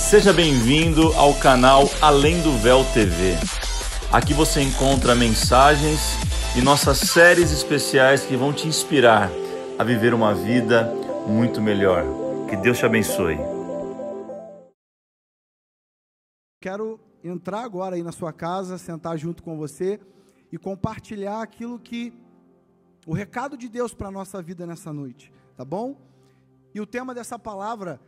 Seja bem-vindo ao canal Além do Véu TV. Aqui você encontra mensagens e nossas séries especiais que vão te inspirar a viver uma vida muito melhor. Que Deus te abençoe. Quero entrar agora aí na sua casa, sentar junto com você e compartilhar o recado de Deus para a nossa vida nessa noite, tá bom? E o tema dessa palavra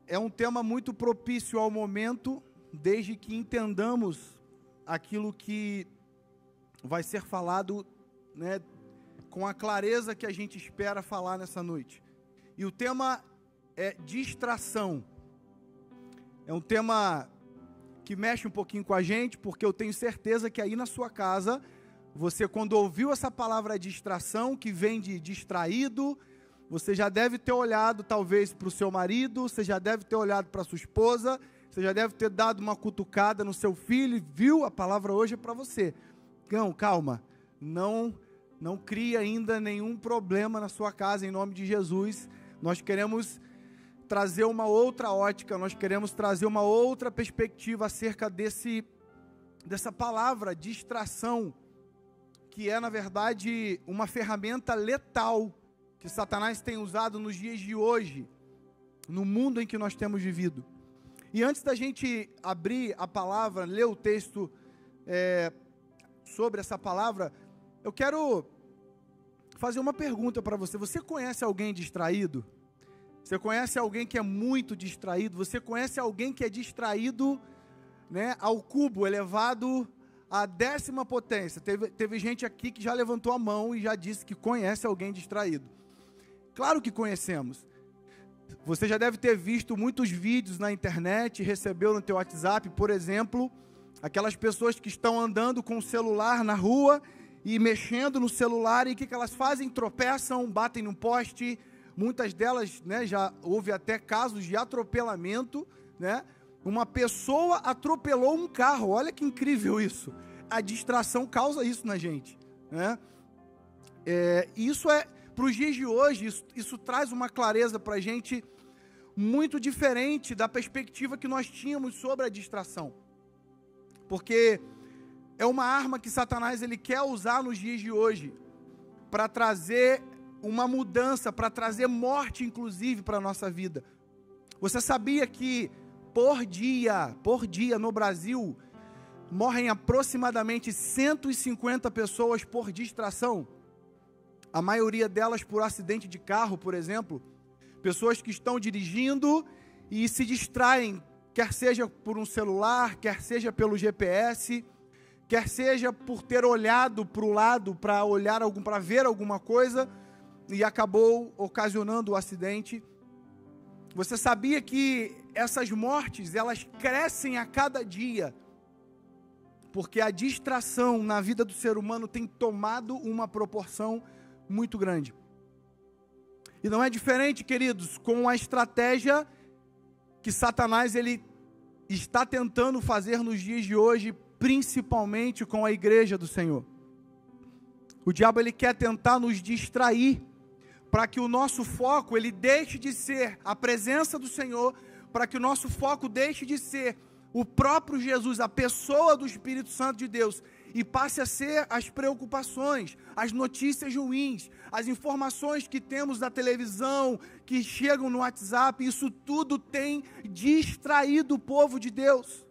é um tema muito propício ao momento, desde que entendamos aquilo que vai ser falado, né, com a clareza que a gente espera falar nessa noite. E o tema é distração. É um tema que mexe um pouquinho com a gente, porque eu tenho certeza que aí na sua casa, você quando ouviu essa palavra distração, que vem de distraído, você já deve ter olhado talvez para o seu marido, você já deve ter olhado para a sua esposa, você já deve ter dado uma cutucada no seu filho, viu? A palavra hoje é para você. Não, calma, não crie ainda nenhum problema na sua casa, em nome de Jesus. Nós queremos trazer uma outra ótica, nós queremos trazer uma outra perspectiva acerca dessa palavra, distração, que é, na verdade, uma ferramenta letal que Satanás tem usado nos dias de hoje, no mundo em que nós temos vivido. E antes da gente abrir a palavra, ler o texto sobre essa palavra, eu quero fazer uma pergunta para você. Você conhece alguém distraído? Você conhece alguém que é muito distraído? Você conhece alguém que é distraído, né, ao cubo, elevado à 10ª potência? Teve gente aqui que já levantou a mão e já disse que conhece alguém distraído. Claro que conhecemos. Você já deve ter visto muitos vídeos na internet, recebeu no teu WhatsApp, por exemplo, aquelas pessoas que estão andando com o celular na rua e mexendo no celular, e o que elas fazem? Tropeçam, batem num poste. Muitas delas, né, já houve até casos de atropelamento, né? Uma pessoa atropelou um carro, olha que incrível isso. A distração causa isso na gente, né? Isso é, para os dias de hoje, isso traz uma clareza para a gente muito diferente da perspectiva que nós tínhamos sobre a distração. Porque é uma arma que Satanás ele quer usar nos dias de hoje para trazer uma mudança, para trazer morte, inclusive, para a nossa vida. Você sabia que por dia no Brasil, morrem aproximadamente 150 pessoas por distração? A maioria delas por acidente de carro, por exemplo. Pessoas que estão dirigindo e se distraem, quer seja por um celular, quer seja pelo GPS, quer seja por ter olhado para o lado para ver alguma coisa, e acabou ocasionando o acidente. Você sabia que essas mortes, elas crescem a cada dia, porque a distração na vida do ser humano tem tomado uma proporção muito grande. E não é diferente, queridos, com a estratégia que Satanás ele está tentando fazer nos dias de hoje, principalmente com a igreja do Senhor. O diabo ele quer tentar nos distrair, para que o nosso foco ele deixe de ser a presença do Senhor, para que o nosso foco deixe de ser o próprio Jesus, a pessoa do Espírito Santo de Deus, e passe a ser as preocupações, as notícias ruins, as informações que temos na televisão, que chegam no WhatsApp. Isso tudo tem distraído o povo de Deus.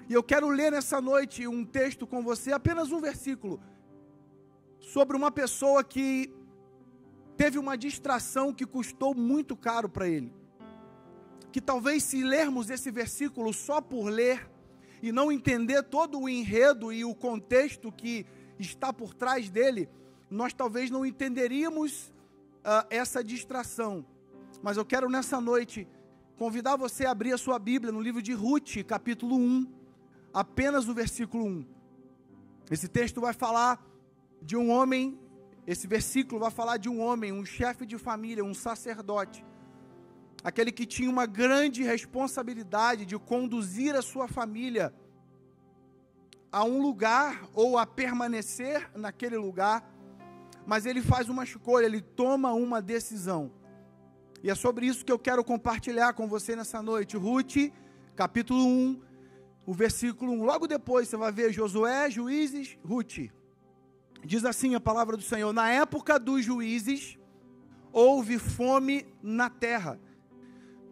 E eu quero ler nessa noite um texto com você, apenas um versículo, sobre uma pessoa que teve uma distração que custou muito caro para ele. Que talvez, se lermos esse versículo só por ler, e não entender todo o enredo e o contexto que está por trás dele, nós talvez não entenderíamos essa distração. Mas eu quero nessa noite convidar você a abrir a sua Bíblia no livro de Ruth, capítulo 1, apenas o versículo 1. Esse texto vai falar de um homem, esse versículo vai falar de um homem, um chefe de família, um sacerdote, aquele que tinha uma grande responsabilidade de conduzir a sua família a um lugar ou a permanecer naquele lugar, mas ele faz uma escolha, ele toma uma decisão. E é sobre isso que eu quero compartilhar com você nessa noite. Ruth, capítulo 1, o versículo 1. Logo depois você vai ver Josué, Juízes, Ruth. Diz assim a palavra do Senhor: na época dos juízes, houve fome na terra.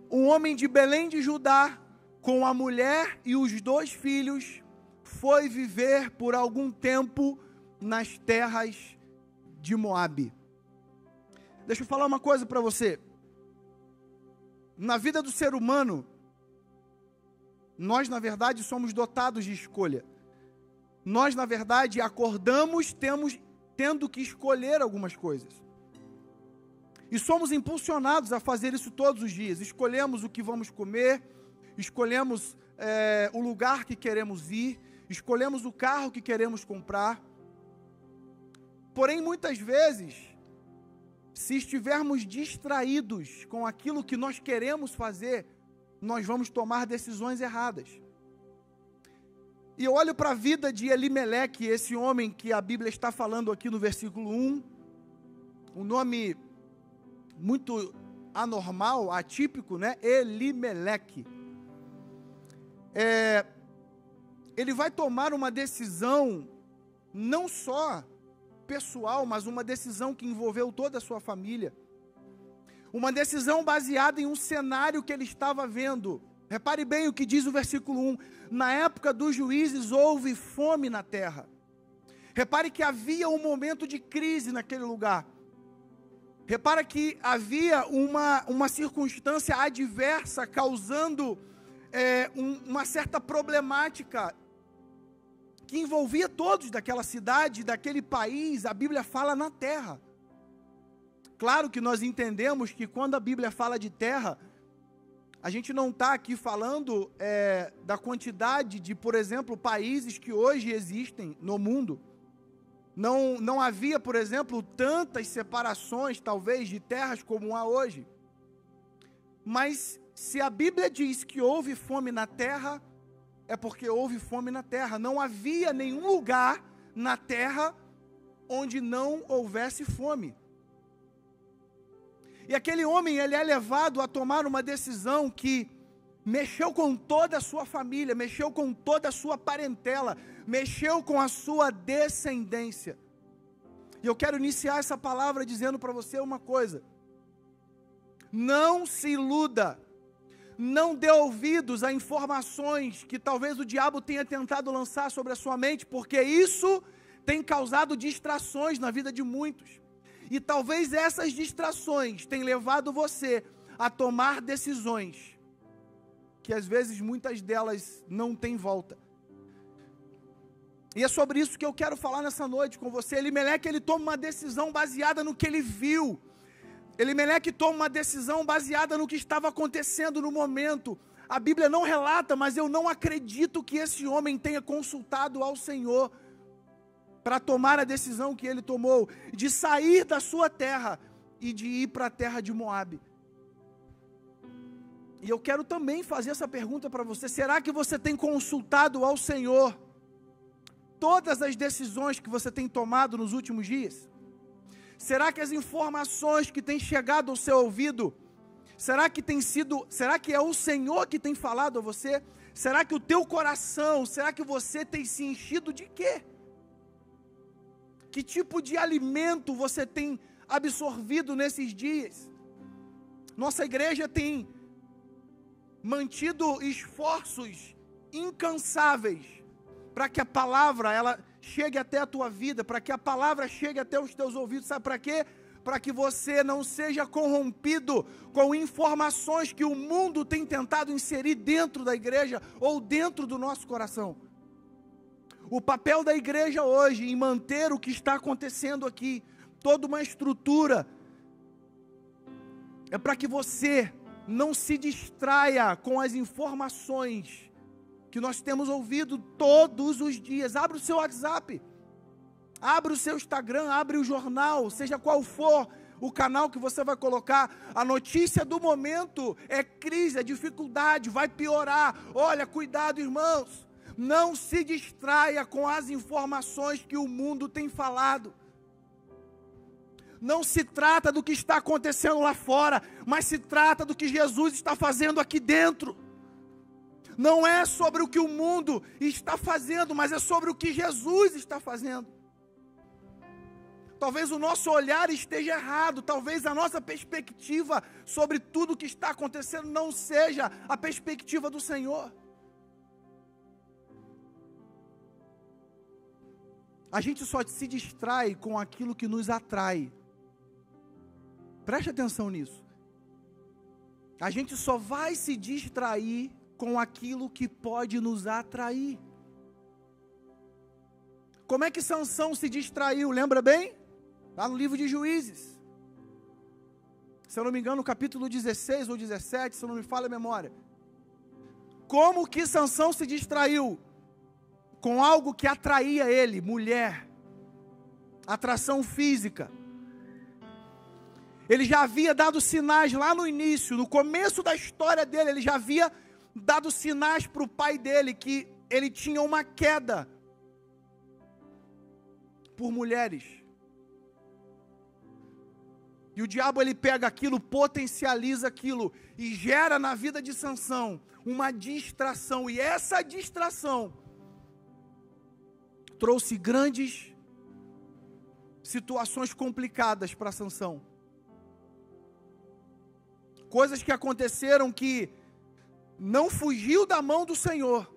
Um homem de Belém de Judá, com a mulher e os 2 filhos, foi viver por algum tempo nas terras de Moabe. Deixa eu falar uma coisa para você. Na vida do ser humano, nós, na verdade, somos dotados de escolha. Nós, na verdade, acordamos tendo que escolher algumas coisas. E somos impulsionados a fazer isso todos os dias. Escolhemos o que vamos comer, escolhemos o lugar que queremos ir, escolhemos o carro que queremos comprar. Porém, muitas vezes, se estivermos distraídos com aquilo que nós queremos fazer, nós vamos tomar decisões erradas. E eu olho para a vida de Elimeleque, esse homem que a Bíblia está falando aqui no versículo 1, um nome muito anormal, atípico, né? Elimeleque. Ele vai tomar uma decisão, não só pessoal, mas uma decisão que envolveu toda a sua família. Uma decisão baseada em um cenário que ele estava vendo. Repare bem o que diz o versículo 1. Na época dos juízes houve fome na terra. Repare que havia um momento de crise naquele lugar. Repara que havia uma circunstância adversa causando uma certa problemática que envolvia todos daquela cidade, daquele país. A Bíblia fala na terra. Claro que nós entendemos que quando a Bíblia fala de terra, a gente não está aqui falando da quantidade de, por exemplo, países que hoje existem no mundo. Não havia, por exemplo, tantas separações, talvez, de terras como há hoje. Mas se a Bíblia diz que houve fome na terra, é porque houve fome na terra. Não havia nenhum lugar na terra onde não houvesse fome. E aquele homem, ele é levado a tomar uma decisão que mexeu com toda a sua família, mexeu com toda a sua parentela, mexeu com a sua descendência. E eu quero iniciar essa palavra dizendo para você uma coisa: não se iluda, não dê ouvidos a informações que talvez o diabo tenha tentado lançar sobre a sua mente, porque isso tem causado distrações na vida de muitos. E talvez essas distrações tenham levado você a tomar decisões que às vezes muitas delas não têm volta. E é sobre isso que eu quero falar nessa noite com você. Elimeleque, ele toma uma decisão baseada no que ele viu. Elimeleque toma uma decisão baseada no que estava acontecendo no momento. A Bíblia não relata, mas eu não acredito que esse homem tenha consultado ao Senhor para tomar a decisão que ele tomou, de sair da sua terra e de ir para a terra de Moabe. E eu quero também fazer essa pergunta para você: será que você tem consultado ao Senhor todas as decisões que você tem tomado nos últimos dias? Será que as informações que têm chegado ao seu ouvido, será que é o Senhor que tem falado a você? Será que o teu coração, será que você tem se enchido de quê? Que tipo de alimento você tem absorvido nesses dias? Nossa igreja tem mantido esforços incansáveis para que a palavra ela chegue até a tua vida, para que a palavra chegue até os teus ouvidos. Sabe para quê? Para que você não seja corrompido com informações que o mundo tem tentado inserir dentro da igreja ou dentro do nosso coração. O papel da igreja hoje em manter o que está acontecendo aqui, toda uma estrutura, é para que você não se distraia com as informações que nós temos ouvido todos os dias. Abre o seu WhatsApp, abre o seu Instagram, abre o jornal, seja qual for o canal que você vai colocar. A notícia do momento é crise, é dificuldade, vai piorar. Olha, cuidado, irmãos. Não se distraia com as informações que o mundo tem falado. Não se trata do que está acontecendo lá fora, mas se trata do que Jesus está fazendo aqui dentro. Não é sobre o que o mundo está fazendo, mas é sobre o que Jesus está fazendo. Talvez o nosso olhar esteja errado, talvez a nossa perspectiva sobre tudo o que está acontecendo não seja a perspectiva do Senhor. A gente só se distrai com aquilo que nos atrai. Preste atenção nisso. A gente só vai se distrair com aquilo que pode nos atrair. Como é que Sansão se distraiu? Lembra bem? Lá no livro de Juízes. Se eu não me engano, no capítulo 16 ou 17, se eu não me falha a memória. Como que Sansão se distraiu? Com algo que atraía ele, mulher. Atração física. Ele já havia dado sinais lá no início, no começo da história dele, ele já havia dado sinais para o pai dele, que ele tinha uma queda por mulheres. E o diabo, ele pega aquilo, potencializa aquilo, e gera na vida de Sansão uma distração, e essa distração trouxe grandes situações complicadas para Sansão. Coisas que aconteceram que não fugiu da mão do Senhor,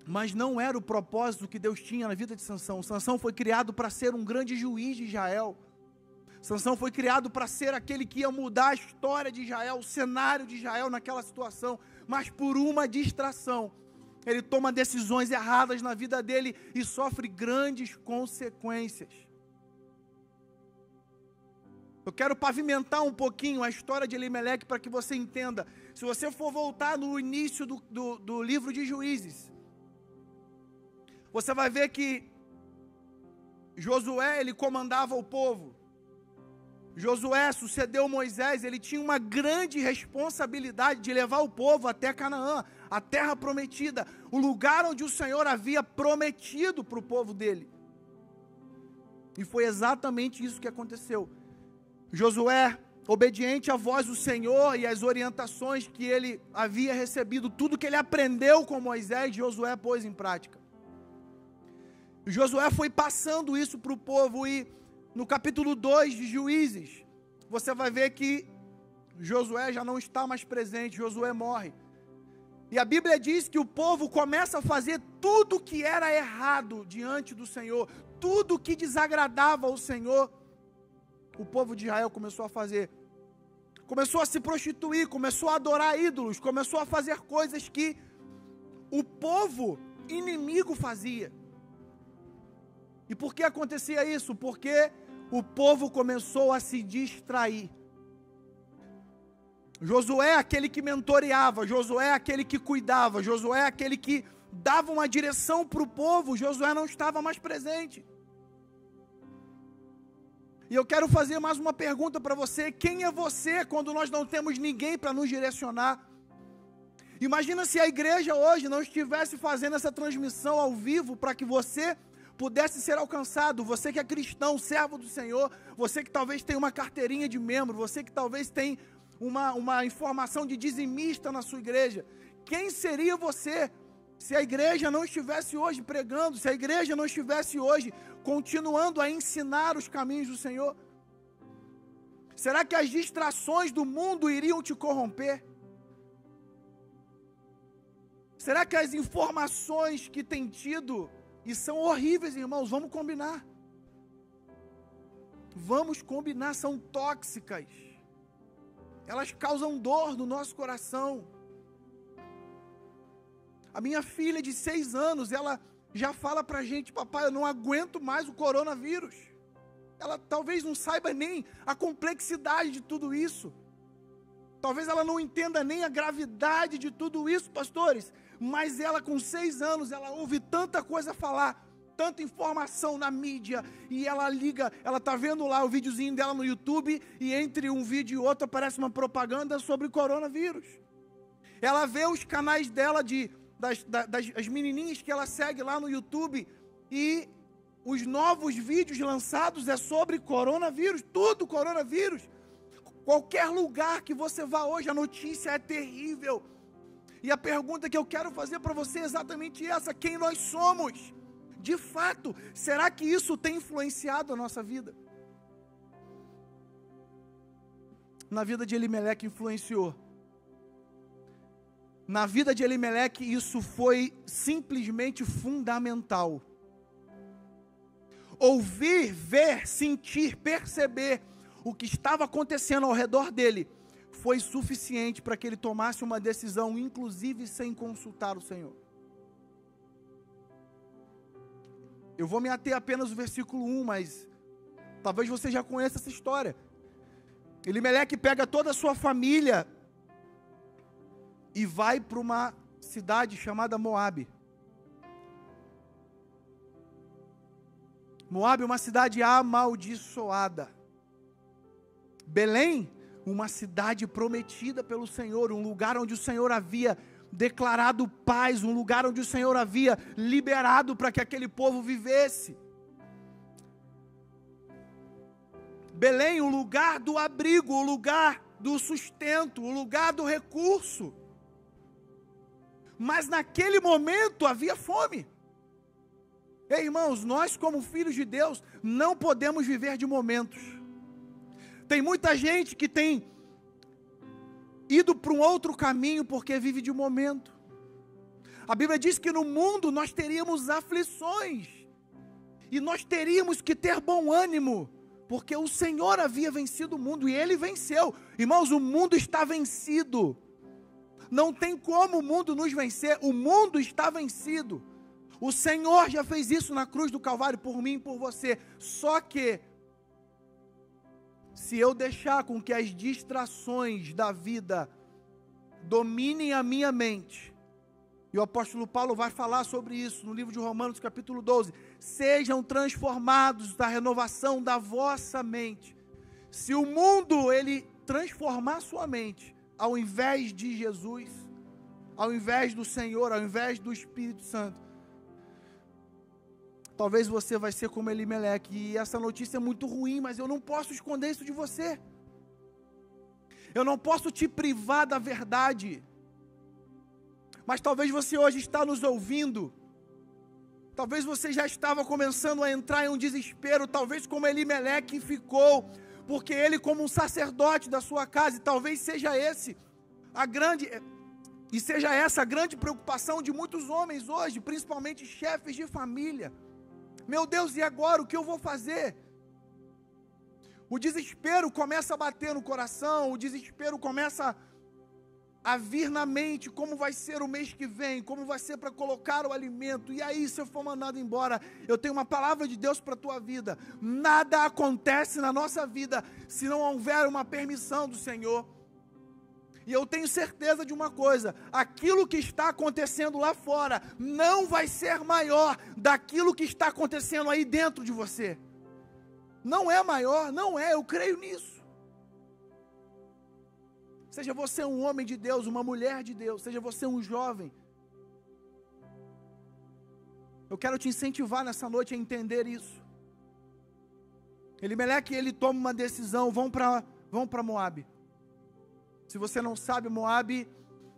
mas não era o propósito que Deus tinha na vida de Sansão. Sansão foi criado para ser um grande juiz de Israel. Sansão foi criado para ser aquele que ia mudar a história de Israel, o cenário de Israel naquela situação, mas por uma distração, ele toma decisões erradas na vida dele e sofre grandes consequências. Eu quero pavimentar um pouquinho a história de Elimeleque para que você entenda. Se você for voltar no início do livro de Juízes, você vai ver que Josué, ele comandava o povo. Josué sucedeu Moisés, ele tinha uma grande responsabilidade de levar o povo até Canaã, a terra prometida, o lugar onde o Senhor havia prometido para o povo dele. E foi exatamente isso que aconteceu. Josué, obediente à voz do Senhor e às orientações que ele havia recebido, tudo que ele aprendeu com Moisés, Josué pôs em prática. Josué foi passando isso para o povo, e no capítulo 2 de Juízes, você vai ver que Josué já não está mais presente, Josué morre. E a Bíblia diz que o povo começa a fazer tudo que era errado diante do Senhor, tudo que desagradava ao Senhor, o povo de Israel começou a fazer. Começou a se prostituir, começou a adorar ídolos, começou a fazer coisas que o povo inimigo fazia. E por que acontecia isso? Porque o povo começou a se distrair. Josué é aquele que mentoreava, Josué é aquele que cuidava, Josué é aquele que dava uma direção para o povo, Josué não estava mais presente. E eu quero fazer mais uma pergunta para você: quem é você quando nós não temos ninguém para nos direcionar? Imagina se a igreja hoje não estivesse fazendo essa transmissão ao vivo para que você pudesse ser alcançado, você que é cristão, servo do Senhor, você que talvez tenha uma carteirinha de membro, você que talvez tenha uma informação de dizimista na sua igreja. Quem seria você se a igreja não estivesse hoje pregando, se a igreja não estivesse hoje continuando a ensinar os caminhos do Senhor? Será que as distrações do mundo iriam te corromper? Será que as informações que tem tido, e são horríveis, irmãos, vamos combinar, são tóxicas, elas causam dor no nosso coração. A minha filha de 6 anos, ela já fala pra gente: papai, eu não aguento mais o coronavírus. Ela talvez não saiba nem a complexidade de tudo isso. Talvez ela não entenda nem a gravidade de tudo isso, pastores. Mas ela, com 6 anos, ela ouve tanta coisa falar, tanta informação na mídia, e ela liga, ela tá vendo lá o videozinho dela no YouTube, e entre um vídeo e outro aparece uma propaganda sobre coronavírus. Ela vê os canais dela das menininhas que ela segue lá no YouTube, e os novos vídeos lançados é sobre coronavírus, tudo coronavírus. Qualquer lugar que você vá hoje, a notícia é terrível. E a pergunta que eu quero fazer para você é exatamente essa: quem nós somos? De fato, será que isso tem influenciado a nossa vida? Na vida de Elimeleque influenciou. Na vida de Elimeleque isso foi simplesmente fundamental. Ouvir, ver, sentir, perceber o que estava acontecendo ao redor dele foi suficiente para que ele tomasse uma decisão, inclusive sem consultar o Senhor. Eu vou me ater apenas ao versículo 1, mas talvez você já conheça essa história. Elimeleque pega toda a sua família e vai para uma cidade chamada Moabe. Moabe é uma cidade amaldiçoada. Belém, uma cidade prometida pelo Senhor, um lugar onde o Senhor havia declarado paz, um lugar onde o Senhor havia liberado para que aquele povo vivesse. Belém, o lugar do abrigo, o lugar do sustento, o lugar do recurso. Mas naquele momento havia fome. Ei, irmãos, nós como filhos de Deus não podemos viver de momentos. Tem muita gente que tem ido para um outro caminho porque vive de momento. A Bíblia diz que no mundo nós teríamos aflições e nós teríamos que ter bom ânimo, porque o Senhor havia vencido o mundo e Ele venceu. Irmãos, o mundo está vencido. Não tem como o mundo nos vencer, o mundo está vencido. O Senhor já fez isso na cruz do Calvário por mim e por você. Só que, se eu deixar com que as distrações da vida dominem a minha mente, e o apóstolo Paulo vai falar sobre isso no livro de Romanos capítulo 12, sejam transformados da renovação da vossa mente. Se o mundo, ele transformar sua mente, ao invés de Jesus, ao invés do Senhor, ao invés do Espírito Santo, talvez você vai ser como Elimeleque. E essa notícia é muito ruim, mas eu não posso esconder isso de você. Eu não posso te privar da verdade. Mas talvez você hoje está nos ouvindo. Talvez você já estava começando a entrar em um desespero. Talvez como Elimeleque ficou. Porque ele, como um sacerdote da sua casa, e talvez seja essa a grande preocupação de muitos homens hoje, principalmente chefes de família. Meu Deus, e agora o que eu vou fazer? O desespero começa a bater no coração, o desespero começa a vir na mente, como vai ser o mês que vem, como vai ser para colocar o alimento, e aí se eu for mandado embora, eu tenho uma palavra de Deus para a tua vida. Nada acontece na nossa vida se não houver uma permissão do Senhor. E eu tenho certeza de uma coisa: aquilo que está acontecendo lá fora não vai ser maior daquilo que está acontecendo aí dentro de você. Não é maior, não é, eu creio nisso. Seja você um homem de Deus, uma mulher de Deus, seja você um jovem, eu quero te incentivar nessa noite a entender isso. Elimeleque, ele toma uma decisão, vão para Moabe. Se você não sabe, Moabe,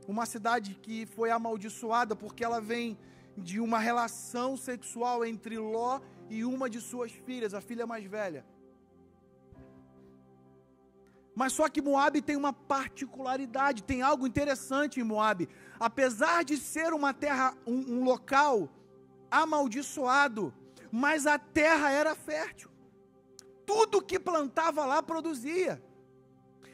uma cidade que foi amaldiçoada porque ela vem de uma relação sexual entre Ló e uma de suas filhas, a filha mais velha. Mas só que Moabe tem uma particularidade, tem algo interessante em Moabe. Apesar de ser uma terra, um local amaldiçoado, mas a terra era fértil. Tudo que plantava lá produzia.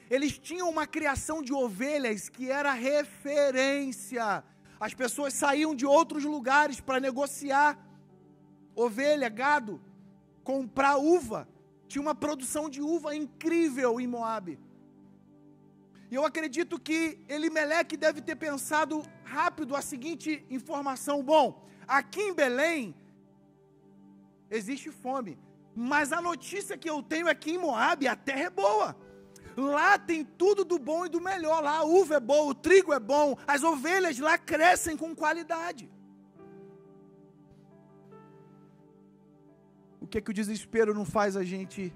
Eles tinham uma criação de ovelhas que era referência. As pessoas saíam de outros lugares para negociar ovelha, gado, comprar uva. Tinha uma produção de uva incrível em Moabe. E eu acredito que Elimeleque deve ter pensado rápido a seguinte informação: bom, aqui em Belém existe fome, mas a notícia que eu tenho é que em Moabe a terra é boa. Lá tem tudo do bom e do melhor. Lá a uva é boa, o trigo é bom, as ovelhas lá crescem com qualidade. o que é que o desespero não faz a gente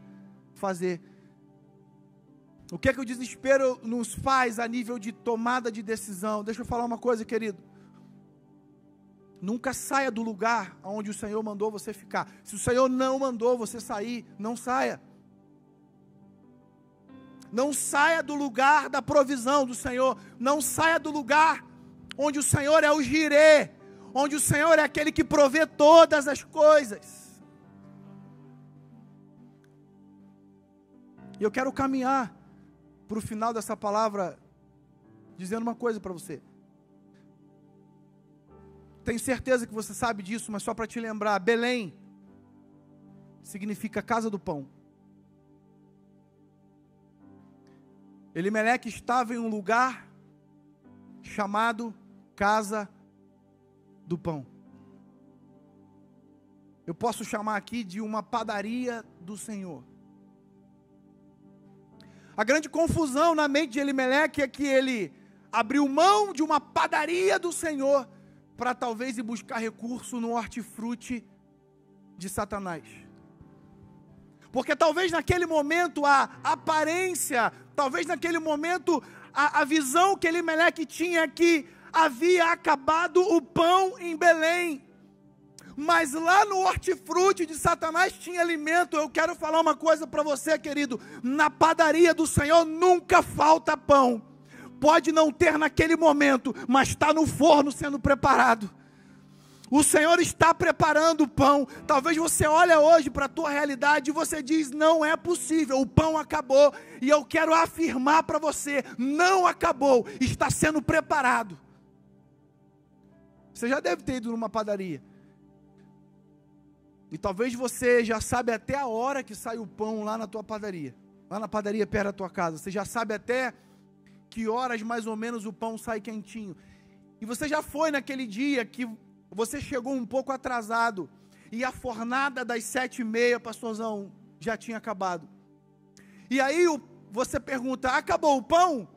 fazer. O que é que o desespero nos faz a nível de tomada de decisão? Deixa eu falar uma coisa, querido. Nunca saia do lugar onde o Senhor mandou você ficar. Se o Senhor não mandou você sair, não saia. Não saia do lugar da provisão do Senhor. Não saia do lugar onde o Senhor é o Jirê, onde o Senhor é aquele que provê todas as coisas. E eu quero caminhar para o final dessa palavra, dizendo uma coisa para você. Tenho certeza que você sabe disso, mas só para te lembrar, Belém significa casa do pão. Elimeleque estava em um lugar chamado casa do pão. Eu posso chamar aqui de uma padaria do Senhor. A grande confusão na mente de Elimeleque é que ele abriu mão de uma padaria do Senhor para talvez ir buscar recurso no hortifruti de Satanás. Porque talvez naquele momento a aparência, talvez naquele momento a visão que Elimeleque tinha é que havia acabado o pão em Belém. Mas lá no hortifruti de Satanás tinha alimento. Eu quero falar uma coisa para você, querido. Na padaria do Senhor nunca falta pão. Pode não ter naquele momento, mas está no forno sendo preparado. O Senhor está preparando o pão. Talvez você olhe hoje para a tua realidade e você diz, não é possível, o pão acabou. E eu quero afirmar para você, não acabou, está sendo preparado. Você já deve ter ido numa padaria. E talvez você já sabe até a hora que sai o pão lá na tua padaria. Lá na padaria perto da tua casa. Você já sabe até que horas mais ou menos o pão sai quentinho. E você já foi naquele dia que você chegou um pouco atrasado. E a fornada das 7h30, pastorzão, já tinha acabado. E aí você pergunta, acabou o pão?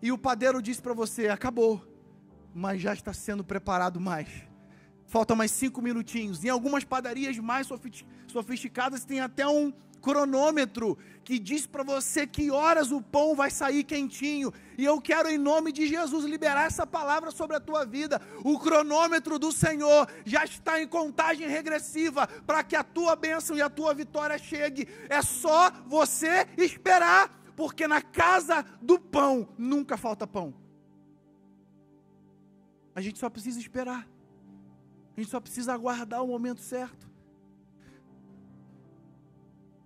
E o padeiro disse para você, acabou. Mas já está sendo preparado mais. Falta mais 5 minutinhos. Em algumas padarias mais sofisticadas tem até um cronômetro que diz para você que horas o pão vai sair quentinho. E eu quero em nome de Jesus liberar essa palavra sobre a tua vida. O cronômetro do Senhor já está em contagem regressiva para que a tua bênção e a tua vitória chegue. É só você esperar, porque na casa do pão nunca falta pão. A gente só precisa esperar. A gente só precisa aguardar o momento certo.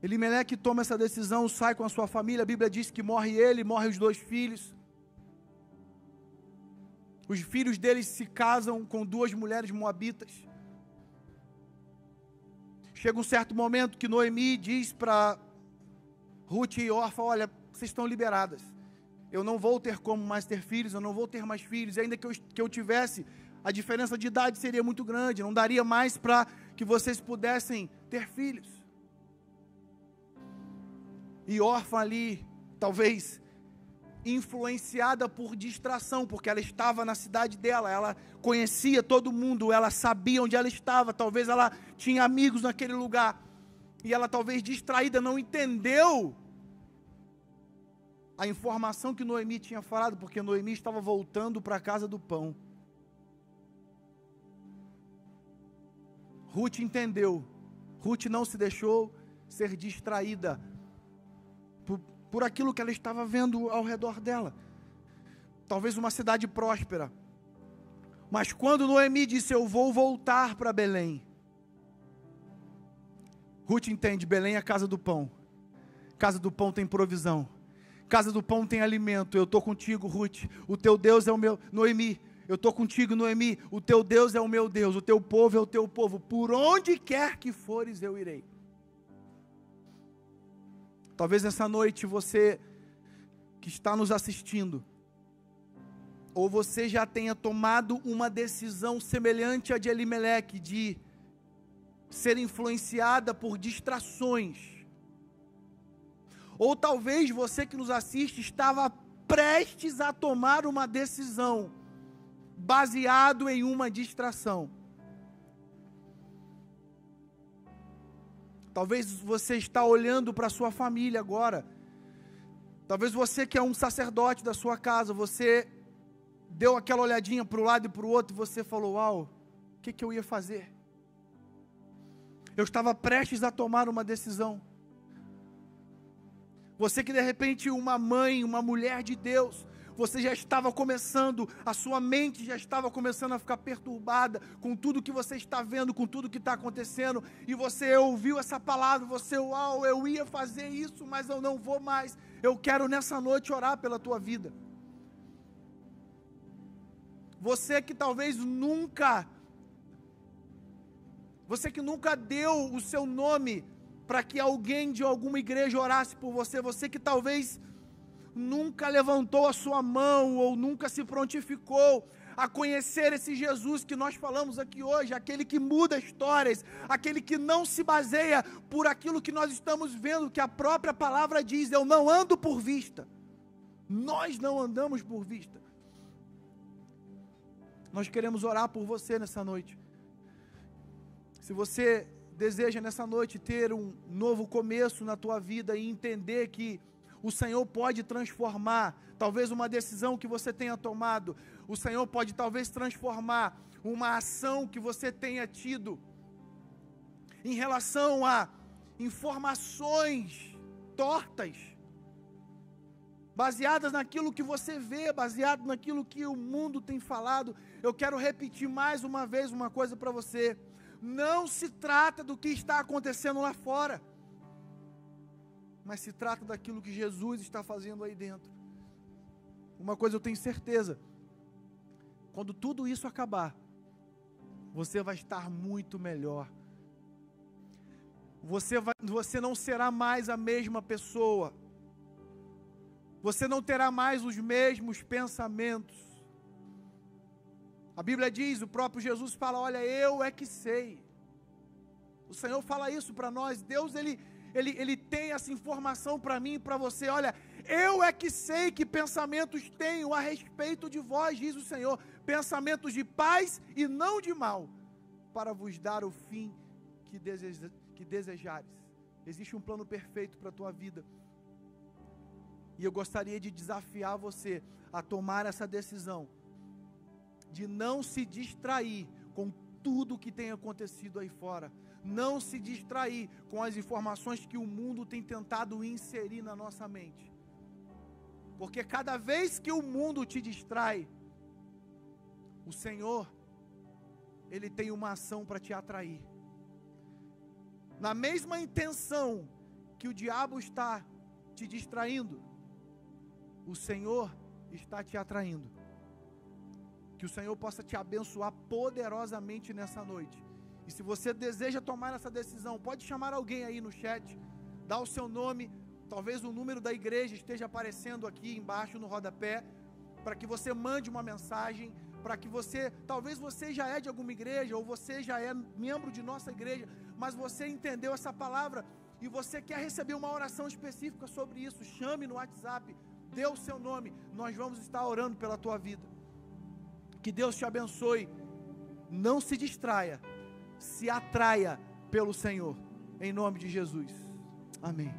Elimeleque toma essa decisão, sai com a sua família. A Bíblia diz que morre ele, morre os 2 filhos. Os filhos deles se casam com 2 mulheres moabitas. Chega um certo momento que Noemi diz para Ruth e Orfa, olha, vocês estão liberadas. Eu não vou ter como mais ter filhos, eu não vou ter mais filhos. E ainda que eu tivesse, a diferença de idade seria muito grande, não daria mais para que vocês pudessem ter filhos. E Orfa ali, talvez influenciada por distração, porque ela estava na cidade dela, ela conhecia todo mundo, ela sabia onde ela estava, talvez ela tinha amigos naquele lugar, e ela talvez distraída não entendeu a informação que Noemi tinha falado, porque Noemi estava voltando para a casa do pão. Ruth entendeu. Ruth não se deixou ser distraída por aquilo que ela estava vendo ao redor dela. Talvez uma cidade próspera. Mas quando Noemi disse, eu vou voltar para Belém, Ruth entende, Belém é a casa do pão. Casa do pão tem provisão. Casa do pão tem alimento. Eu estou contigo, Ruth. O teu Deus é o meu... Noemi, eu estou contigo, Noemi. O teu Deus é o meu Deus. O teu povo é o teu povo. Por onde quer que fores, eu irei. Talvez essa noite você que está nos assistindo, ou você já tenha tomado uma decisão semelhante à de Elimeleque, de ser influenciada por distrações. Ou talvez você que nos assiste estava prestes a tomar uma decisão baseado em uma distração. Talvez você está olhando para a sua família agora. Talvez você que é um sacerdote da sua casa, você deu aquela olhadinha para o lado e para o outro e você falou, uau, o que eu ia fazer? Eu estava prestes a tomar uma decisão. Você que de repente uma mãe, uma mulher de Deus, você já estava começando, a sua mente já estava começando a ficar perturbada com tudo que você está vendo, com tudo que está acontecendo, e você ouviu essa palavra, você, uau, eu ia fazer isso, mas eu não vou mais. Eu quero nessa noite orar pela tua vida. Você que talvez nunca deu o seu nome para que alguém de alguma igreja orasse por você, você que talvez nunca levantou a sua mão ou nunca se prontificou a conhecer esse Jesus que nós falamos aqui hoje, aquele que muda histórias, aquele que não se baseia por aquilo que nós estamos vendo, que a própria palavra diz, eu não ando por vista, nós não andamos por vista. Nós queremos orar por você nessa noite. Se você deseja nessa noite ter um novo começo na tua vida e entender que o Senhor pode transformar, talvez uma decisão que você tenha tomado, o Senhor pode talvez transformar uma ação que você tenha tido em relação a informações tortas, baseadas naquilo que você vê, baseado naquilo que o mundo tem falado. Eu quero repetir mais uma vez uma coisa para você. Não se trata do que está acontecendo lá fora, mas se trata daquilo que Jesus está fazendo aí dentro. Uma coisa eu tenho certeza, quando tudo isso acabar, você vai estar muito melhor. Você não será mais a mesma pessoa. Você não terá mais os mesmos pensamentos. A Bíblia diz, o próprio Jesus fala, olha, eu é que sei. O Senhor fala isso para nós. Deus, Ele tem essa informação para mim e para você. Olha, eu é que sei que pensamentos tenho a respeito de vós, diz o Senhor. Pensamentos de paz e não de mal, para vos dar o fim que desejares. Existe um plano perfeito para a tua vida. E eu gostaria de desafiar você a tomar essa decisão de não se distrair com tudo que tem acontecido aí fora. Não se distrair com as informações que o mundo tem tentado inserir na nossa mente. Porque cada vez que o mundo te distrai, o Senhor, Ele tem uma ação para te atrair. Na mesma intenção que o diabo está te distraindo, o Senhor está te atraindo. Que o Senhor possa te abençoar poderosamente nessa noite. E se você deseja tomar essa decisão, pode chamar alguém aí no chat, dá o seu nome, talvez o número da igreja esteja aparecendo aqui embaixo no rodapé, para que você mande uma mensagem, para que você, talvez você já é de alguma igreja, ou você já é membro de nossa igreja, mas você entendeu essa palavra, e você quer receber uma oração específica sobre isso, chame no WhatsApp, dê o seu nome, nós vamos estar orando pela tua vida. Que Deus te abençoe, não se distraia, se atraia pelo Senhor, em nome de Jesus, amém.